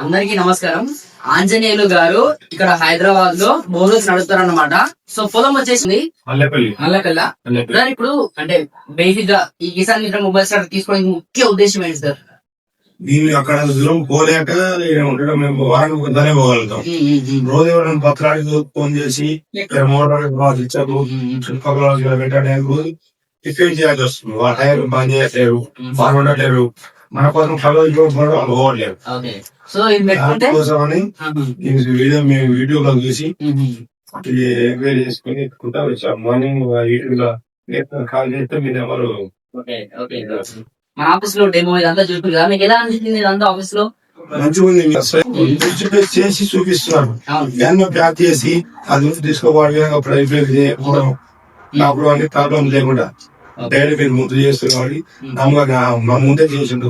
అందరికీ నమస్కారం. ఆంజనేయులు గారు ఇక్కడ హైదరాబాద్ లో బోనస్ నడుపుతారన్నమాట. సో పొలం వచ్చేసింది మల్లెపల్లి. ఇప్పుడు అంటే బేసిక్ గా ఈ కిసాన్ మిత్ర మొబైల్ స్టార్ట్ తీసుకోవడానికి ముఖ్య ఉద్దేశం ఏంటి సార్? దీన్ని అక్కడ దూరం పోలేక ఉండడం మేము వారానికి కొంతనే పోగలుగుతాం. రోజు ఎవరైనా పత్రానికి ఫోన్ చేసి మోటార్ ఇచ్చారు చుట్టుపక్కల పెట్టడానికి రోజు టిఫిన్ చేయాల్సి వస్తుంది. ఆ టైర్ బంద్ చేయట్లేరు, వాళ్ళు ఉండట్లేరు, మన కోసం పోవట్లేరు. దానికోసమని వీడియో మేము యూట్యూబ్ లో చూసి ఎంక్వైరీ చేసుకుని ఎత్తుకుంటా వచ్చాం. మార్నింగ్ యూట్యూబ్ లో కాల్ చేస్తే మీరు ఎవరు మన ఆఫీస్ లో డెమో ఇదంతా చూపించారు కదా, మీకు ఎలా అనిపించింది ఇదంతా ఆఫీస్ లో? మంచిగా ఉంది. చేసి చూపిస్తున్నారు. దాన్ని ప్యాక్ చేసి అది తీసుకోవాలి చేయకపోవడం అప్పుడు అన్ని ప్రాబ్లం లేకుండా డైరెక్ట్ మీరు ముందు చేస్తున్నారు. నమ్మగా మా ముందే చేసిండు,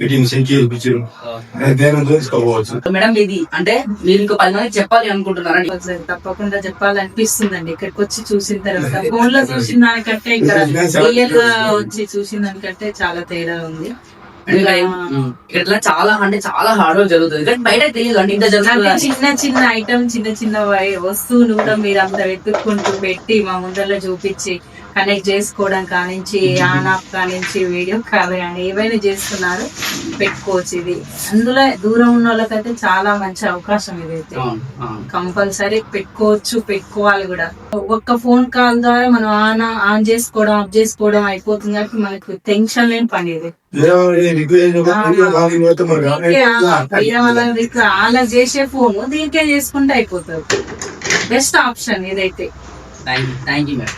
మీటింగ్ సెట్ చేయించారు. దేని చూసుకోవచ్చు. మేడం ఇది అంటే మీరు ఇంకో 10 మందికి చెప్పాలి అనుకుంటున్నారండి? తప్పకుండా చెప్పాలనిపిస్తుందండి. ఇక్కడికి వచ్చి చూసిన తర్వాత ఫోన్ లో చూసిన దానికంటే ఇక్కడ రియల్ గా వచ్చి చూసిన దానికంటే చాలా తేడా ఉంది. ఇట్లా చాలా అంటే చాలా హార్డ్ వర్క్ జరుగుతుంది, కానీ బయట తెలియదు అంటే ఇంత జరుగుతుంది. చిన్న చిన్న ఐటమ్, చిన్న చిన్న వస్తువులు కూడా మీరు అంత వెతుక్కుంటూ పెట్టి మా ముందరలో చూపించి కనెక్ట్ చేసుకోవడం కానించి ఆన్ ఆఫ్ కానించి వీడియో కాల్ కానీ ఏవైనా చేస్తున్నారు, పెట్టుకోవచ్చు. ఇది అందులో దూరం ఉన్న వాళ్ళకైతే చాలా మంచి అవకాశం. ఇదైతే కంపల్సరీ పెట్టుకోవచ్చు, పెట్టుకోవాలి కూడా. ఒక్క ఫోన్ కాల్ ద్వారా మనం ఆన్ చేసుకోవడం ఆఫ్ చేసుకోవడం అయిపోతుంది కాబట్టి మనకు టెన్షన్ లేని పని ఇది. అలా చేసే ఫోన్ దీనికే చేసుకుంటే అయిపోతుంది. బెస్ట్ ఆప్షన్ ఇదైతే. Thank you madam.